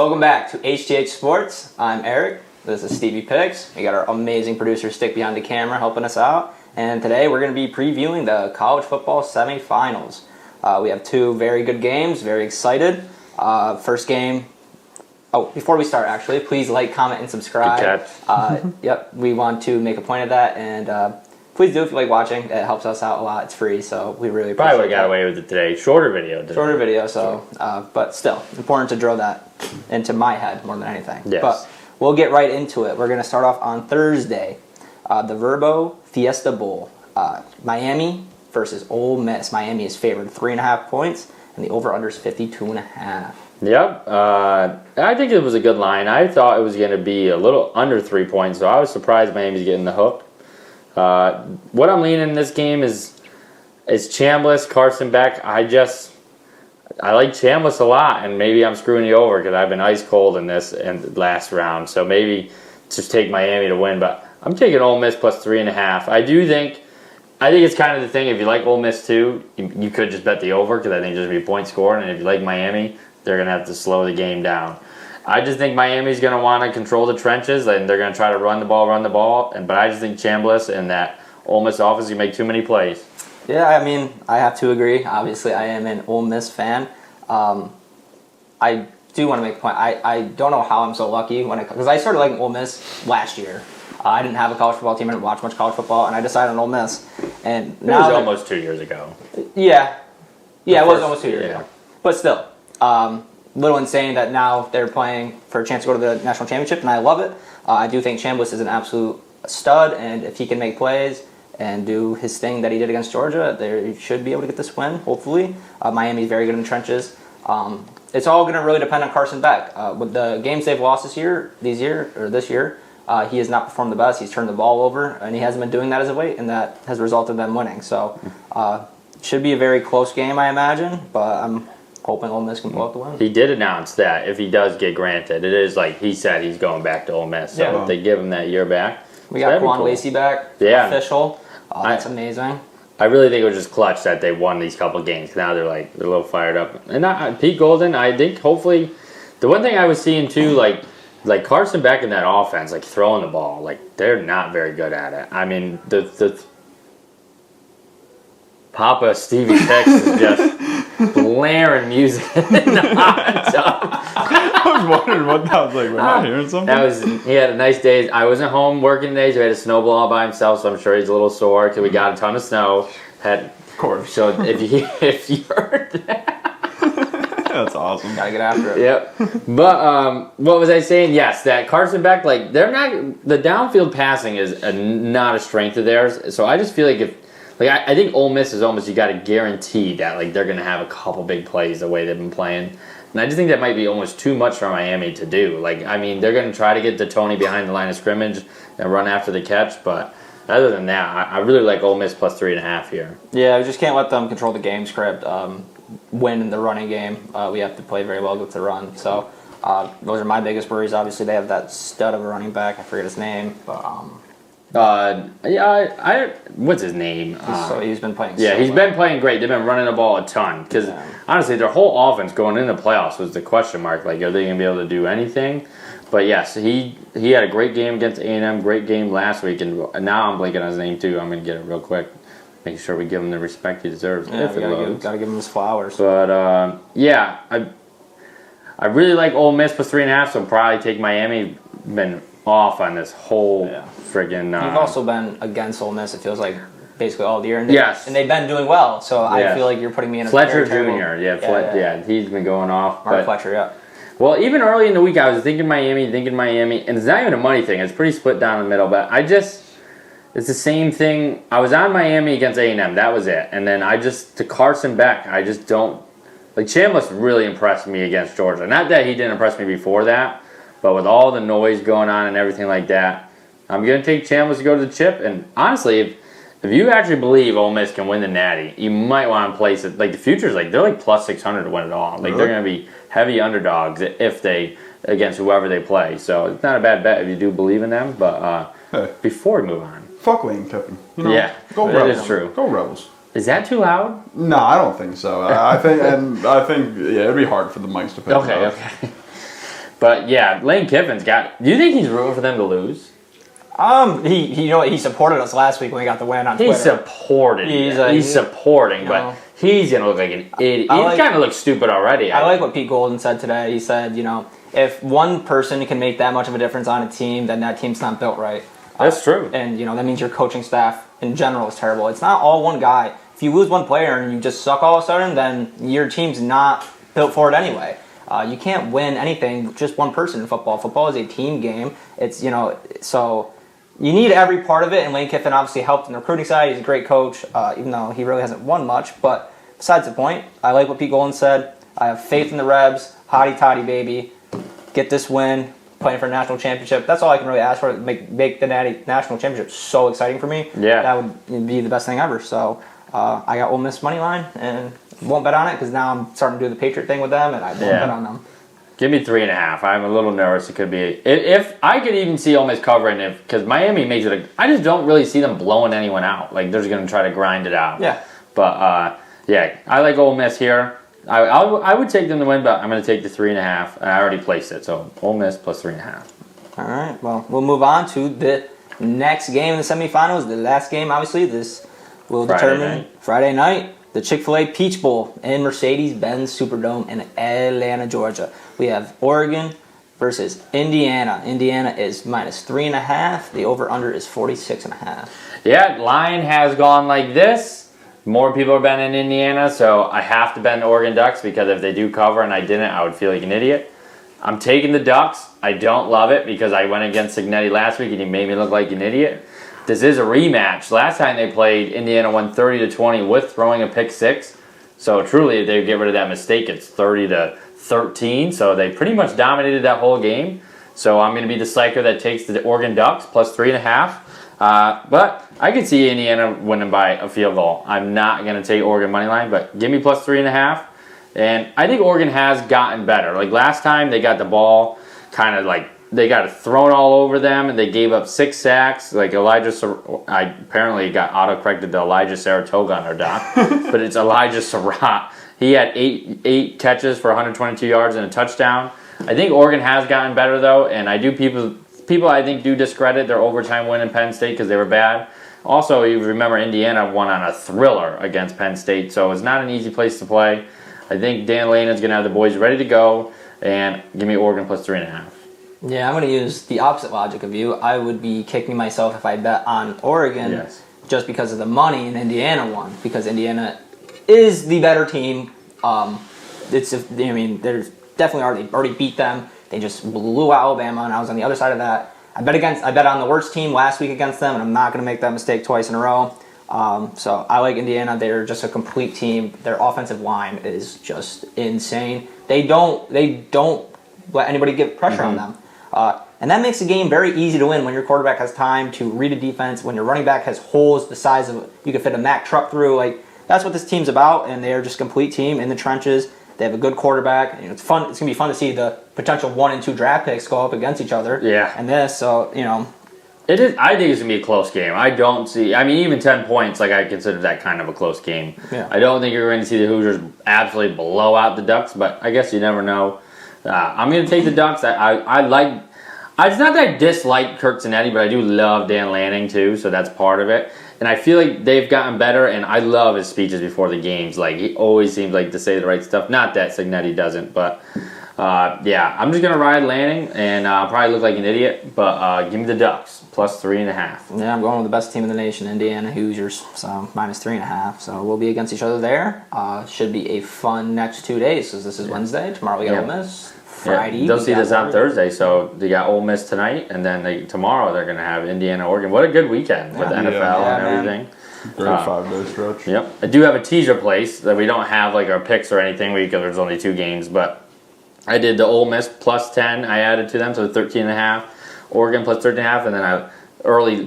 Welcome back to HTH Sports. I'm Eric. This is Stevie Picks. We got our amazing producer Stick behind the camera helping us out. And today we're going to be previewing the college football semifinals. We have two very good games. Very excited. First game. Oh, before we start, actually, please like, comment, and subscribe. Good catch. Yep, we want to make a point of that. And please do if you like watching. It helps us out a lot. It's free, so we really appreciate it. Probably would have got away with it today. Shorter video today. Shorter video, so but still important to drill that into my head more than anything. Yes. But we'll get right into it. We're going to start off on Thursday, the Verbo Fiesta Bowl, Miami versus Ole Miss. Miami is favored 3.5 points, and the over/under is 52.5. Yep. I think it was a good line. I thought it was going to be a little under 3 points, so I was surprised Miami's getting the hook. What I'm leaning in this game is Chambliss, Carson Beck. I like Chambliss a lot, and maybe I'm screwing you over because I've been ice cold in this and last round. So maybe just take Miami to win, but I'm taking Ole Miss plus 3.5. I think it's kind of the thing. If you like Ole Miss too, you could just bet the over because I think there's going to be point scoring, and if you like Miami, they're going to have to slow the game down. I just think Miami's going to want to control the trenches, and they're going to try to run the ball. But I just think Chambliss and that Ole Miss offense can make too many plays. Yeah, I mean, I have to agree. Obviously, I am an Ole Miss fan. I do want to make a point. I don't know how I'm so lucky because I started liking Ole Miss last year. I didn't have a college football team. I didn't watch much college football, and I decided on Ole Miss. And It now was almost 2 years ago. Yeah, it was almost 2 years ago. But still, little insane that now they're playing for a chance to go to the national championship, and I love it. I do think Chambliss is an absolute stud, and if he can make plays and do his thing that he did against Georgia, they should be able to get this win, hopefully. Miami's very good in the trenches. It's all going to really depend on Carson Beck. With the games they've lost this year, he has not performed the best. He's turned the ball over, and he hasn't been doing that as of late, and that has resulted in them winning. So should be a very close game, I imagine, but I'm hoping Ole Miss can pull out the win. He did announce that if he does get granted, it is like he said he's going back to Ole Miss. So if they give him that year back, we got Quan Lacey back, official. That's amazing. I really think it was just clutch that they won these couple games. Now they're a little fired up. And Pete Golden, I think hopefully, the one thing I was seeing too, like Carson Beck in that offense, like throwing the ball, like they're not very good at it. I mean, the Papa Stevie Picks is just blaring music in the hot tub. I was wondering what that was like. We're not hearing something. He had a nice day. I wasn't home working today, so he had a snowball all by himself, so I'm sure he's a little sore because we got a ton of snow. Of course. So if you heard that. That's awesome. Gotta get after it. Yep. But what was I saying? Yes, that Carson Beck, they're not, the downfield passing is not a strength of theirs. So I just feel like I think Ole Miss is almost, you got to guarantee that they're going to have a couple big plays the way they've been playing. And I just think that might be almost too much for Miami to do. They're going to try to get the Tony behind the line of scrimmage and run after the catch. But other than that, I really like Ole Miss plus 3.5 here. Yeah, we just can't let them control the game script. Win in the running game. We have to play very well with the run. So those are my biggest worries. Obviously, they have that stud of a running back. I forget his name, but what's his name? he's been playing. He's been playing great. They've been running the ball a ton because honestly, their whole offense going into the playoffs was the question mark. Are they going to be able to do anything? But yes, he had a great game against A&M. Great game last week, and now I'm blanking on his name too. I'm going to get it real quick. Make sure we give him the respect he deserves. Yeah, gotta give him his flowers. But I really like Ole Miss plus 3.5, so I'll probably take Miami. Been off on this whole friggin'. You've also been against Ole Miss. It feels like basically all year, and they've been doing well. So I feel like you're putting me in a Fletcher Jr. He's been going off. Mark Fletcher, yeah. Well, even early in the week, I was thinking Miami, and it's not even a money thing. It's pretty split down the middle, but it's the same thing. I was on Miami against A&M. That was it. And then to Carson Beck, I just don't. Chambliss really impressed me against Georgia. Not that he didn't impress me before that, but with all the noise going on and everything like that, I'm going to take Chambliss to go to the chip. And honestly, if you actually believe Ole Miss can win the Natty, you might want to place it. The future's they're plus 600 to win it all. They're going to be heavy underdogs against whoever they play. So it's not a bad bet if you do believe in them. But before we move on. Fuck Lane Kiffin. Go Rebels. That is true. Go Rebels. Is that too loud? No, I don't think so. I think it'd be hard for the mics to pick it up. Okay. But yeah, Lane Kiffin's got. Do you think he's rooting for them to lose? He you know what, he supported us last week when we got the win on Twitter. He's supporting. He's supporting, but he's gonna look like an idiot. He kind of looks stupid already. I like what Pete Golden said today. He said, if one person can make that much of a difference on a team, then that team's not built right. That's true. And that means your coaching staff in general is terrible. It's not all one guy. If you lose one player and you just suck all of a sudden, then your team's not built for it anyway. You can't win anything with just one person in football. Football is a team game. It's so. You need every part of it, and Lane Kiffin obviously helped in the recruiting side. He's a great coach, even though he really hasn't won much. But besides the point, I like what Pete Golden said. I have faith in the Rebs. Hotty toddy, baby. Get this win. Playing for a national championship. That's all I can really ask for. Make the national championship so exciting for me. Yeah. That would be the best thing ever. So I got Ole Miss money line, and won't bet on it because now I'm starting to do the Patriot thing with them, and I won't bet on them. Give me 3.5. I'm a little nervous. It could be if I could even see Ole Miss covering because Miami makes it. I just don't really see them blowing anyone out. Like they're just going to try to grind it out. Yeah. But I like Ole Miss here. I would take them to win, but I'm going to take the 3.5. And I already placed it, so Ole Miss plus 3.5. All right. Well, we'll move on to the next game in the semifinals. The last game, obviously, this will determine Friday night. The Chick-fil-A Peach Bowl in Mercedes-Benz Superdome in Atlanta, Georgia. We have Oregon versus Indiana. Indiana is minus 3.5. The over-under is 46.5. Yeah, line has gone like this. More people are betting in Indiana, so I have to bet in the Oregon Ducks because if they do cover and I didn't, I would feel like an idiot. I'm taking the Ducks. I don't love it because I went against Signetti last week and he made me look like an idiot. This is a rematch. Last time they played, Indiana won 30-20 with throwing a pick six. So truly, if they get rid of that mistake, it's 30-13. So they pretty much dominated that whole game. So I'm going to be the psycho that takes the Oregon Ducks plus 3.5. But I could see Indiana winning by a field goal. I'm not going to take Oregon money line, but give me plus 3.5. And I think Oregon has gotten better. Like last time, they got the ball kind of like they got it thrown all over them, and they gave up 6 sacks. Like I apparently got autocorrected to Elijah Saratoga on their doc, but it's Elijah Surratt. He had eight catches for 122 yards and a touchdown. I think Oregon has gotten better though, and I do people I think do discredit their overtime win in Penn State because they were bad. Also, you remember Indiana won on a thriller against Penn State, so it's not an easy place to play. I think Dan Lannon is going to have the boys ready to go, and give me Oregon plus 3.5. Yeah, I'm going to use the opposite logic of you. I would be kicking myself if I bet on Oregon just because of the money, and Indiana won because Indiana is the better team. They're definitely already beat them. They just blew out Alabama, and I was on the other side of that. I bet on the worst team last week against them, and I'm not going to make that mistake twice in a row. So I like Indiana. They're just a complete team. Their offensive line is just insane. They don't let anybody get pressure on them. And that makes the game very easy to win when your quarterback has time to read a defense, when your running back has holes the size of you could fit a Mack truck through. Like that's what this team's about, and they're just a complete team in the trenches. They have a good quarterback. It's fun. It's gonna be fun to see the potential 1 and 2 draft picks go up against each other. Yeah. And this, so it is. I think it's gonna be a close game. I don't see. I mean, even 10 points, like I consider that kind of a close game. Yeah. I don't think you're going to see the Hoosiers absolutely blow out the Ducks, but I guess you never know. I'm going to take the Ducks. I like. It's not that I dislike Kirk Zanetti, but I do love Dan Lanning too, so that's part of it. And I feel like they've gotten better, and I love his speeches before the games. Like he always seems like to say the right stuff. Not that Signetti doesn't, but. I'm just going to ride Lanning, and I'll probably look like an idiot, but give me the Ducks, plus 3.5. Yeah, I'm going with the best team in the nation, Indiana Hoosiers, so minus 3.5. So we'll be against each other there. Should be a fun next 2 days, because this is Wednesday. Tomorrow we got Ole Miss. Friday. They'll see this on Thursday, so they got Ole Miss tonight, and then tomorrow they're going to have Indiana, Oregon. What a good weekend with NFL and everything. Great 5-day stretch. Yep. I do have a teaser place that we don't have like our picks or anything because there's only 2 games, but I did the Ole Miss plus 10. I added to them, so 13.5. Oregon plus 13.5, and then early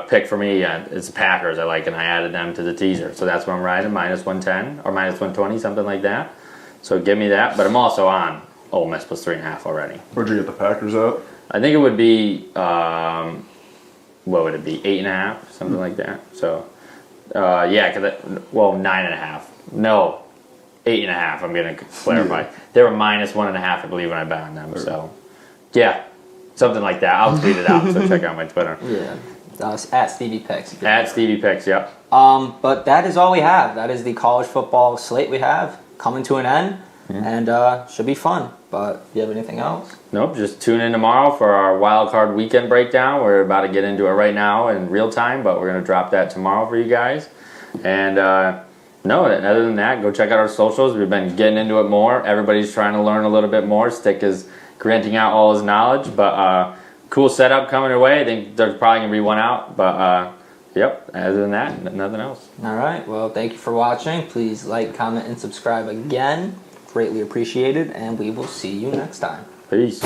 pick for me it's the Packers I like, and I added them to the teaser. So that's what I'm riding, minus 110 or minus 120, something like that. So give me that. But I'm also on Ole Miss plus 3.5 already. Where'd you get the Packers at? I think it would be what would it be? 8.5, something like that. So 9.5. No. 8.5. I'm gonna clarify. They were -1.5, I believe, when I bet on them. So, yeah, something like that. I'll tweet it out. So check out my Twitter. Yeah, at Stevie Picks. At Stevie Picks. Yep. But that is all we have. That is the college football slate we have coming to an end, and should be fun. But do you have anything else? Nope. Just tune in tomorrow for our wild card weekend breakdown. We're about to get into it right now in real time, but we're gonna drop that tomorrow for you guys. And no, other than that, go check out our socials. We've been getting into it more. Everybody's trying to learn a little bit more. Stick is granting out all his knowledge, but cool setup coming your way. I think there's probably gonna be one out, but yep. Other than that, nothing else. All right. Well, thank you for watching. Please like, comment, and subscribe again. Greatly appreciated, and we will see you next time. Peace.